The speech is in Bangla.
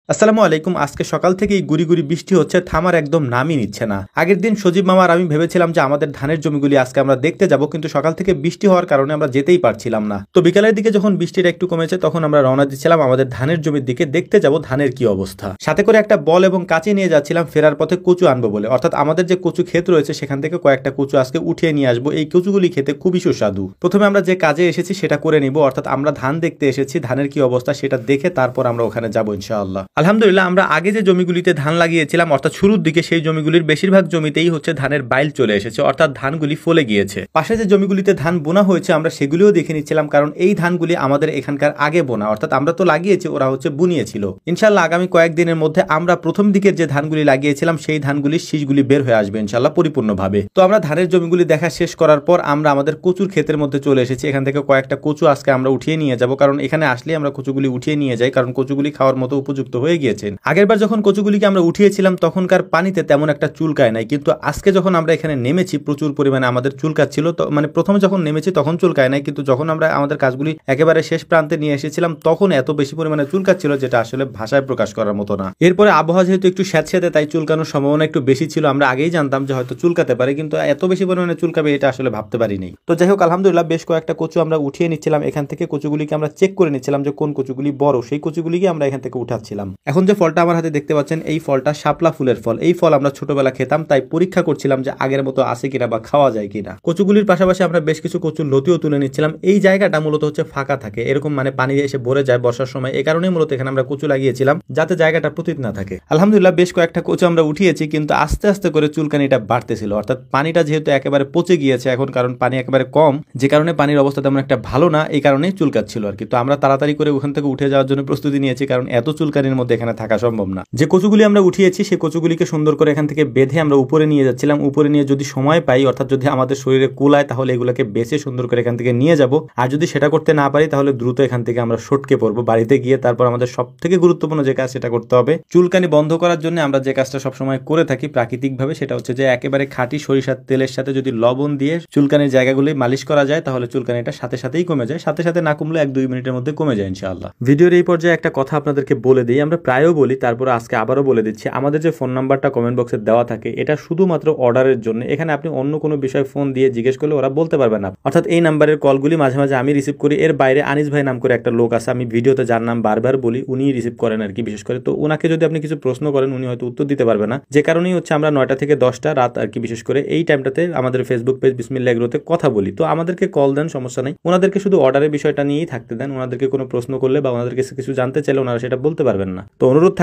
আসসালামু আলাইকুম। আজকে সকাল থেকেই গুড়ি গুড়ি বৃষ্টি হচ্ছে, থামার একদম নামই নিচ্ছে না। আগের দিন সজীব মামার আমি ভেবেছিলাম যে আমাদের ধানের জমিগুলি আজকে আমরা দেখতে যাব, কিন্তু সকাল থেকে বৃষ্টি হওয়ার কারণে আমরা যেতেই পারছিলাম না। তো বিকালের দিকে যখন বৃষ্টিটা একটু কমেছে তখন আমরা রওনা দিচ্ছিলাম আমাদের ধানের জমির দিকে, দেখতে যাব ধানের কি অবস্থা। সাথে করে একটা বল এবং কাঁচি নিয়ে যাচ্ছিলাম ফেরার পথে কচু আনবো বলে, অর্থাৎ আমাদের যে কচু ক্ষেত রয়েছে সেখান থেকে কয়েকটা কচু আজকে উঠিয়ে নিয়ে আসবো। এই কচুগুলি খেতে খুবই সুস্বাদু। প্রথমে আমরা যে কাজে এসেছি সেটা করে নিব, অর্থাৎ আমরা ধান দেখতে এসেছি, ধানের কি অবস্থা সেটা দেখে তারপর আমরা ওখানে যাবো ইনশাআল্লাহ। আলহামদুলিল্লাহ, আমরা আগে যে জমিগুলিতে ধান লাগিয়েছিলাম অর্থাৎ শুরুর দিকে, সেই জমিগুলির বেশিরভাগ জমিতেই হচ্ছে ধানের বাইল চলে এসেছে, অর্থাৎ ধানগুলি ফলে গিয়েছে। পাশে যে জমিগুলিতে ধান বোনা হয়েছে আমরা সেগুলিও দেখে নিচ্ছিলাম, কারণ এই ধানগুলি আমাদের এখানকার আগে বোনা, অর্থাৎ আমরা তো লাগিয়েছি, ওরা হচ্ছে বুনিয়েছিল। ইনশাআল্লাহ আগামী কয়েকদিনের মধ্যে আমরা প্রথম দিকের যে ধানগুলি লাগিয়েছিলাম সেই ধানগুলির শীষগুলি বের হয়ে আসবে ইনশাআল্লাহ পরিপূর্ণভাবে। তো আমরা ধানের জমিগুলি দেখা শেষ করার পর আমরা আমাদের কচুর ক্ষেতের মধ্যে চলে এসেছি। এখান থেকে কয়েকটা কচু আজকে আমরা উঠিয়ে নিয়ে যাব, কারণ এখানে আসলে আমরা কচুগুলি উঠিয়ে নিয়ে যাই, কারণ কচুগুলি খাওয়ার মতো উপযুক্ত হয়ে গিয়েছে। আগেরবার যখন কচুগুলিকে আমরা উঠিয়েছিলাম তখনকার পানিতে তেমন একটা চুলকায় নাই, কিন্তু আজকে যখন আমরা এখানে নেমেছি প্রচুর পরিমাণে আমাদের চুলকাচ্ছিল। তো মানে প্রথমে যখন নেমেছি তখন চুলকায় নাই, কিন্তু যখন আমরা আমাদের কাজগুলি একেবারে শেষ প্রান্তে নিয়ে এসেছিলাম তখন এত বেশি পরিমাণে চুলকাচ্ছিল যেটা আসলে ভাষায় প্রকাশ করার মতো না। এরপরে আবহাওয়া যেহেতু একটু স্যাঁতস্যাঁতে, তাই চুলকানোর সম্ভাবনা একটু বেশি ছিল। আমরা আগেই জানতাম যে হয়তো চুলকাতে পারে, কিন্তু এত বেশি পরিমাণে চুলকাবে এটা আসলে ভাবতে পারিনি। তো যাই হোক, আলহামদুলিল্লাহ বেশ কয়েকটা কচু আমরা উঠিয়ে নিচ্ছিলাম এখান থেকে। কচুগুলিকে আমরা চেক করে নিচ্ছিলাম যে কোন কচুগুলি বড়, সেই কচুগুলিকে আমরা এখান থেকে উঠাচ্ছিলাম। এখন যে ফলটা আমার হাতে দেখতে পাচ্ছেন এই ফলটা শাপলা ফুলের ফল। এই ফল আমরা ছোটবেলা খেতাম, তাই পরীক্ষা করছিলাম যে আগের মতো আছে কিনা বা খাওয়া যায় কিনা। কচুগুলির পাশাপাশি আমরা বেশ কিছু কচুর লতিও তুলে নিচ্ছিলাম। এই জায়গাটা মূলত হচ্ছে ফাঁকা থাকে, এরকম মানে পানি এসে ভরে যায় বর্ষার সময়, এই কারণেই মূলত এখানে আমরা কচু লাগিয়েছিলাম যাতে জায়গাটা পতিত না থাকে। আলহামদুলিল্লাহ বেশ কয়েকটা কচু আমরা উঠিয়েছি, কিন্তু আস্তে আস্তে করে চুলকানিটা বাড়তেছিল, অর্থাৎ পানিটা যেহেতু একেবারে পচে গিয়েছে এখন, কারণ পানি একেবারে কম, যে কারণে পানির অবস্থা তেমন একটা ভালো না, এই কারণেই চুলকাচ্ছিল আর কি। তো আমরা তাড়াতাড়ি করে ওখান থেকে উঠে যাওয়ার জন্য প্রস্তুতি নিয়েছি, কারণ এত চুলকানির মধ্যে এখানে থাকা সম্ভব না। যে কচুগুলি আমরা উঠিয়েছি সেই কচুগুলিকে সুন্দর করে এখান থেকে বেঁধে আমরা উপরে নিয়ে যাচ্ছিলাম। উপরে নিয়ে যদি সময় পাই, অর্থাৎ যদি আমাদের শরীরে কুলায়, তাহলে এগুলোকে বেছে সুন্দর করে এখান থেকে নিয়ে যাব। আর যদি সেটা করতে না পারি তাহলে দ্রুত এখান থেকে আমরা সটকে পড়বো বাড়িতে গিয়ে। তারপর আমাদের সব থেকে গুরুত্বপূর্ণ যে কাজ সেটা করতে হবে। চুলকানি বন্ধ করার জন্য আমরা যে কাজটা সবসময় করে থাকি প্রাকৃতিকভাবে, সেটা হচ্ছে যে একেবারে খাঁটি সরিষার তেলের সাথে যদি লবণ দিয়ে চুলকানির জায়গাগুলি মালিশ করা যায় তাহলে চুলকানিটা সাথে সাথেই কমে যায়। সাথে সাথে না কমলে 1-2 মিনিটের মধ্যে কমে যায় ইনশাআল্লাহ। ভিডিওর এই পর্যায়ে একটা কথা আপনাদেরকে বলে দিই, আমরা প্রায়ও বলি, তারপর আজকে আবারও বলে দিচ্ছি, আমাদের যে ফোন নাম্বারটা কমেন্ট বক্সে দেওয়া থাকে এটা শুধুমাত্র অর্ডারের জন্য। এখানে আপনি অন্য কোনো বিষয় ফোন দিয়ে জিজ্ঞেস করলে ওরা বলতে পারবে না। অর্থাৎ এই নাম্বারের কলগুলি মাঝে মাঝে আমি রিসিভ করি, এর বাইরে আনিস ভাই নাম করে একটা লোক আছে, আমি ভিডিওতে যার নাম বারবার বলি, উনি রিসিভ করেন আর কি বিশেষ করে। তো ওনাকে যদি আপনি কিছু প্রশ্ন করেন উনি হয়তো উত্তর দিতে পারবে না, যে কারণেই হচ্ছে আমরা 9টা থেকে 10টা রাত আর কি বিশেষ করে এই টাইমটাতে আমাদের ফেসবুক পেজ বিসমিল্লাহ এগ্রোতে কথা বলি। তো আমাদেরকে কল দেন, সমস্যা নেই। ওনাদেরকে শুধু অর্ডারের বিষয়টা নিয়েই থাকতে দেন, ওনাদেরকে কোনো প্রশ্ন করলে বা ওনাদেরকে কিছু জানতে চাইলে ওনারা সেটা বলতে পারবেন না। তো অনুরোধ